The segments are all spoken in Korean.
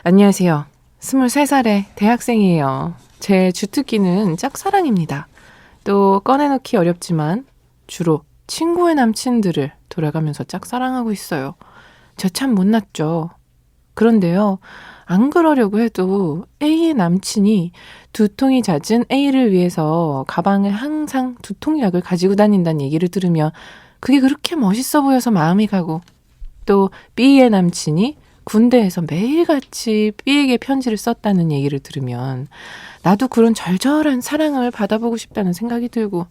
안녕하세요. 23살의 대학생이에요. 제 주특기는 짝사랑입니다. 또 꺼내놓기 어렵지만 주로 친구의 남친들을 돌아가면서 짝사랑하고 있어요. 저 참 못났죠. 그런데요, 안 그러려고 해도 A의 남친이 두통이 잦은 A를 위해서 가방에 항상 두통약을 가지고 다닌다는 얘기를 들으면 그게 그렇게 멋있어 보여서 마음이 가고, 또 B의 남친이 군대에서 매일같이 B에게 편지를 썼다는 얘기를 들으면 나도 그런 절절한 사랑을 받아보고 싶다는 생각이 들고,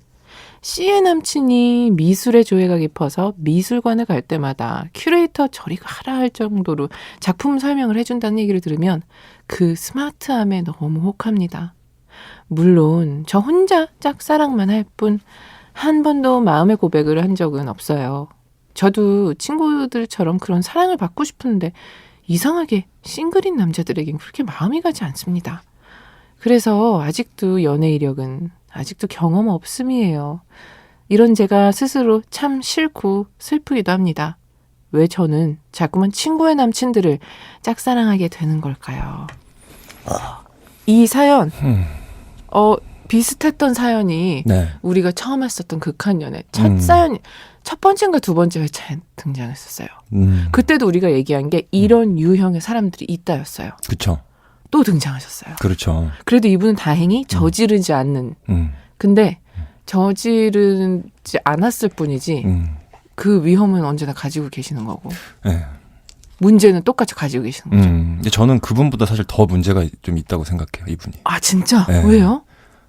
C의 남친이 미술에 조예가 깊어서 미술관을 갈 때마다 큐레이터 저리 가라 할 정도로 작품 설명을 해준다는 얘기를 들으면 그 스마트함에 너무 혹합니다. 물론 저 혼자 짝사랑만 할 뿐 한 번도 마음의 고백을 한 적은 없어요. 저도 친구들처럼 그런 사랑을 받고 싶은데 이상하게 싱글인 남자들에겐 그렇게 마음이 가지 않습니다. 그래서 아직도 연애 이력은 아직도 경험 없음이에요. 이런 제가 스스로 참 싫고 슬프기도 합니다. 왜 저는 자꾸만 친구의 남친들을 짝사랑하게 되는 걸까요? 이 사연, 비슷했던 사연이 네. 우리가 처음 했었던 극한연애 첫 사연이 첫 번째인가 두 번째 회차에 등장했었어요. 그때도 우리가 얘기한 게 이런 유형의 사람들이 있다였어요. 그렇죠. 또 등장하셨어요. 그렇죠. 그래도 이분은 다행히 저지르지 않는. 근데 저지르지 않았을 뿐이지 그 위험은 언제나 가지고 계시는 거고. 네. 문제는 똑같이 가지고 계시는 거죠. 근데 저는 그분보다 사실 더 문제가 좀 있다고 생각해요, 이분이. 아, 진짜? 네. 왜요?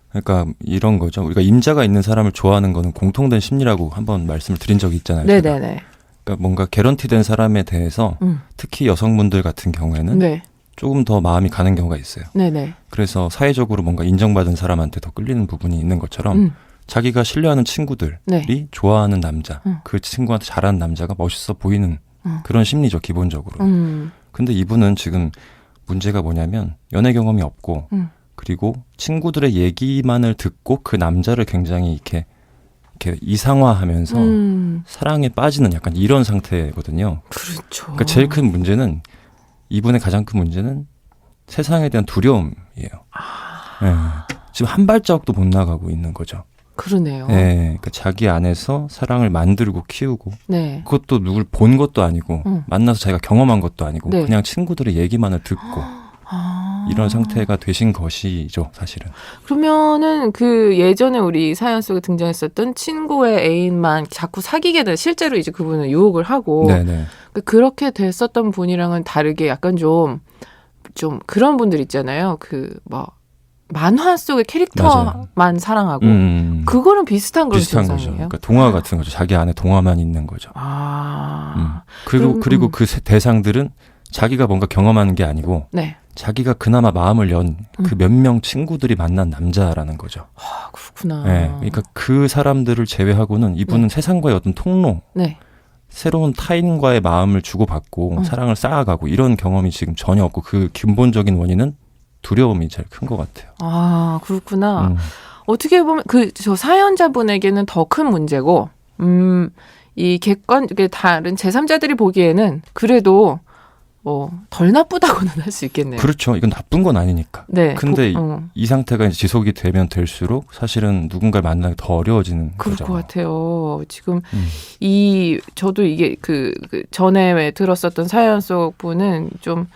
그러니까 이런 거죠. 우리가 임자가 있는 사람을 좋아하는 거는 공통된 심리라고 한번 말씀을 드린 적이 있잖아요. 네네네. 그러니까 뭔가 개런티된 사람에 대해서 특히 여성분들 같은 경우에는 네. 조금 더 마음이 가는 경우가 있어요. 네네. 그래서 사회적으로 뭔가 인정받은 사람한테 더 끌리는 부분이 있는 것처럼 자기가 신뢰하는 친구들이 네. 좋아하는 남자, 그 친구한테 잘하는 남자가 멋있어 보이는 그런 심리죠, 기본적으로. 근데 이분은 지금 문제가 뭐냐면 연애 경험이 없고 그리고 친구들의 얘기만을 듣고 그 남자를 굉장히 이렇게 이상화하면서 사랑에 빠지는 약간 이런 상태거든요. 그렇죠. 그러니까 제일 큰 문제는 이분의 가장 큰 문제는 세상에 대한 두려움이에요. 네. 지금 한 발자국도 못 나가고 있는 거죠. 그러네요. 네. 그러니까 자기 안에서 사랑을 만들고 키우고 네. 그것도 누굴 본 것도 아니고 만나서 자기가 경험한 것도 아니고 네. 그냥 친구들의 얘기만을 듣고 이런 상태가 되신 것이죠, 사실은. 그러면은 그 예전에 우리 사연 속에 등장했었던 친구의 애인만 자꾸 사귀게 돼 실제로 이제 그분은 유혹을 하고 네네. 그렇게 됐었던 분이랑은 다르게 약간 좀 그런 분들 있잖아요. 그 뭐 만화 속의 캐릭터만 맞아요. 사랑하고 그거랑 비슷한 그런 비슷한 거죠. 증상이에요. 그러니까 동화 같은 거죠. 자기 안에 동화만 있는 거죠. 그리고 그 대상들은 자기가 뭔가 경험하는 게 아니고 네. 자기가 그나마 마음을 연 그 몇 명 친구들이 만난 남자라는 거죠. 아, 그렇구나. 네, 그러니까 그 사람들을 제외하고는 이분은 세상과의 어떤 통로, 네. 새로운 타인과의 마음을 주고받고 사랑을 쌓아가고 이런 경험이 지금 전혀 없고 그 근본적인 원인은 두려움이 제일 큰 것 같아요. 아, 그렇구나. 어떻게 보면 저 사연자분에게는 더 큰 문제고, 이 다른 제3자들이 보기에는 그래도 덜 나쁘다고는 할 수 있겠네요. 그렇죠. 이건 나쁜 건 아니니까. 네. 근데 이 상태가 이제 지속이 되면 될수록 사실은 누군가를 만나기 더 어려워지는 그럴 거죠. 것 같아요. 지금 저도 이게 그 전에 들었었던 사연 속 분은 좀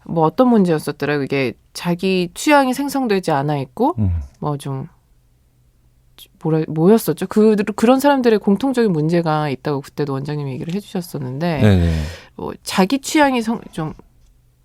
뭐 어떤 문제였었더라고요. 이게 자기 취향이 생성되지 않아 있고 뭐였었죠? 그런 사람들의 공통적인 문제가 있다고 그때도 원장님이 얘기를 해주셨었는데, 네네. 자기 취향이 좀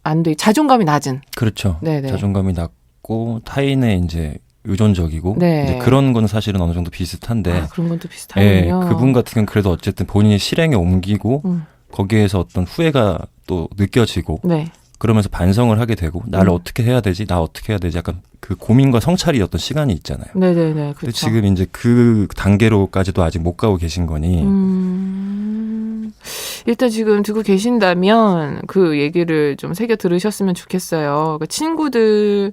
안 돼, 자존감이 낮은. 그렇죠. 네네. 자존감이 낮고 타인의 이제 의존적이고 네. 이제 그런 거는 사실은 어느 정도 비슷한데, 그런 건 또 비슷하군요. 그분 같은 경우는 그래도 어쨌든 본인이 실행에 옮기고 거기에서 어떤 후회가 또 느껴지고. 네. 그러면서 반성을 하게 되고 나를 어떻게 해야 되지? 나 어떻게 해야 되지? 약간 그 고민과 성찰이 어떤 시간이 있잖아요. 네네네. 근데 그렇죠. 지금 이제 그 단계로까지도 아직 못 가고 계신 거니. 일단 지금 듣고 계신다면 그 얘기를 좀 새겨 들으셨으면 좋겠어요. 그러니까 친구들이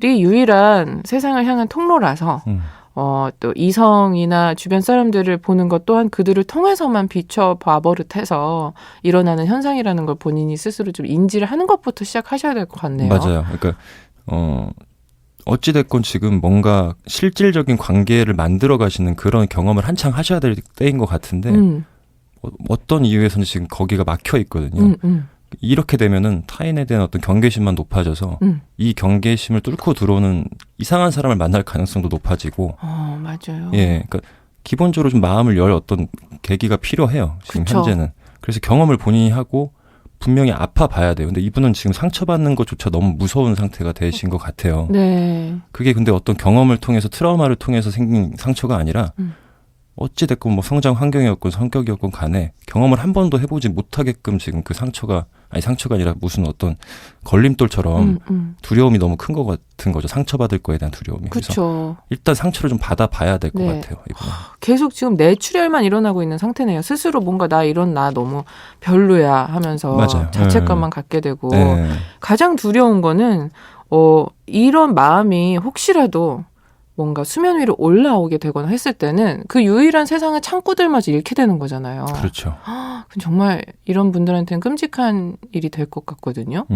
유일한 세상을 향한 통로라서 또 이성이나 주변 사람들을 보는 것 또한 그들을 통해서만 비춰봐 버릇해서 일어나는 현상이라는 걸 본인이 스스로 좀 인지를 하는 것부터 시작하셔야 될 것 같네요. 맞아요. 그러니까 어찌됐건 지금 뭔가 실질적인 관계를 만들어 가시는 그런 경험을 한창 하셔야 될 때인 것 같은데 어떤 이유에서는 지금 거기가 막혀 있거든요. 이렇게 되면은 타인에 대한 어떤 경계심만 높아져서 이 경계심을 뚫고 들어오는 이상한 사람을 만날 가능성도 높아지고. 맞아요. 예, 그러니까 기본적으로 좀 마음을 열 어떤 계기가 필요해요. 지금 그쵸. 현재는. 그래서 경험을 본인이 하고 분명히 아파봐야 돼요. 근데 이분은 지금 상처받는 것조차 너무 무서운 상태가 되신 것 같아요. 네. 그게 근데 어떤 경험을 통해서 트라우마를 통해서 생긴 상처가 아니라 어찌됐건 뭐 성장 환경이었건 성격이었건 간에 경험을 한 번도 해보지 못하게끔 지금 그 상처가 아니라 무슨 어떤 걸림돌처럼 두려움이 너무 큰 것 같은 거죠. 상처받을 거에 대한 두려움이. 그래서 그렇죠. 일단 상처를 좀 받아봐야 될 것 네. 같아요. 이번에. 계속 지금 뇌출혈만 일어나고 있는 상태네요. 스스로 뭔가 나 너무 별로야 하면서 맞아요. 자책감만 갖게 되고 네. 가장 두려운 거는 이런 마음이 혹시라도 뭔가 수면 위로 올라오게 되거나 했을 때는 그 유일한 세상의 창구들마저 잃게 되는 거잖아요. 그렇죠. 그럼 정말 이런 분들한테는 끔찍한 일이 될 것 같거든요.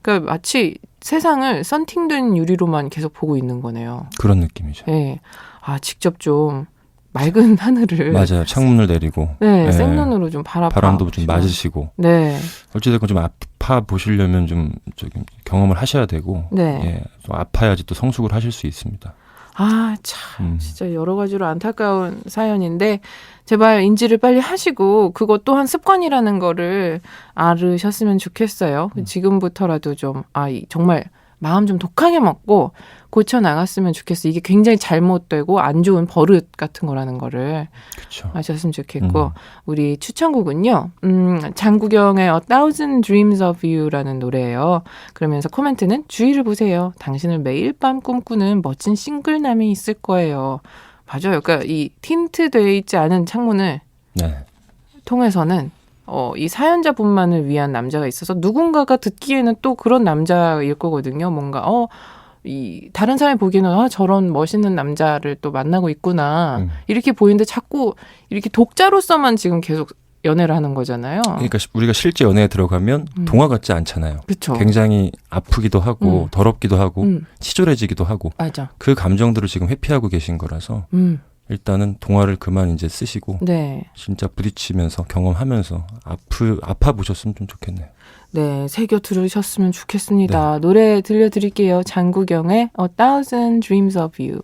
그러니까 마치 세상을 썬팅된 유리로만 계속 보고 있는 거네요. 그런 느낌이죠. 네. 직접 좀 맑은 하늘을 맞아요. 창문을 내리고 네, 생눈으로 좀 바람도 좀 맞으시고. 네. 어찌됐건 좀 아파 보시려면 좀 경험을 하셔야 되고 네. 예, 좀 아파야지 또 성숙을 하실 수 있습니다. 참 진짜 여러 가지로 안타까운 사연인데 제발 인지를 빨리 하시고 그것 또한 습관이라는 거를 알으셨으면 좋겠어요. 지금부터라도 좀 정말 마음 좀 독하게 먹고 고쳐 나갔으면 좋겠어. 이게 굉장히 잘못되고 안 좋은 버릇 같은 거라는 거를 그렇죠. 아셨으면 좋겠고 우리 추천곡은요. 장국영의 A Thousand Dreams of You라는 노래예요. 그러면서 코멘트는 주위를 보세요. 당신을 매일 밤 꿈꾸는 멋진 싱글남이 있을 거예요. 맞아요. 그러니까 이 틴트되어 있지 않은 창문을 네. 통해서는 이 사연자분만을 위한 남자가 있어서 누군가가 듣기에는 또 그런 남자일 거거든요. 뭔가 이 다른 사람이 보기에는 저런 멋있는 남자를 또 만나고 있구나 이렇게 보이는데 자꾸 이렇게 독자로서만 지금 계속 연애를 하는 거잖아요. 그러니까 우리가 실제 연애에 들어가면 동화 같지 않잖아요. 그쵸. 굉장히 아프기도 하고 더럽기도 하고 치졸해지기도 하고 맞아. 그 감정들을 지금 회피하고 계신 거라서 일단은 동화를 그만 이제 쓰시고 네. 진짜 부딪히면서 경험하면서 아파 보셨으면 좀 좋겠네요. 네, 새겨 들으셨으면 좋겠습니다. 노래 들려드릴게요. 장국영의 A Thousand Dreams of You.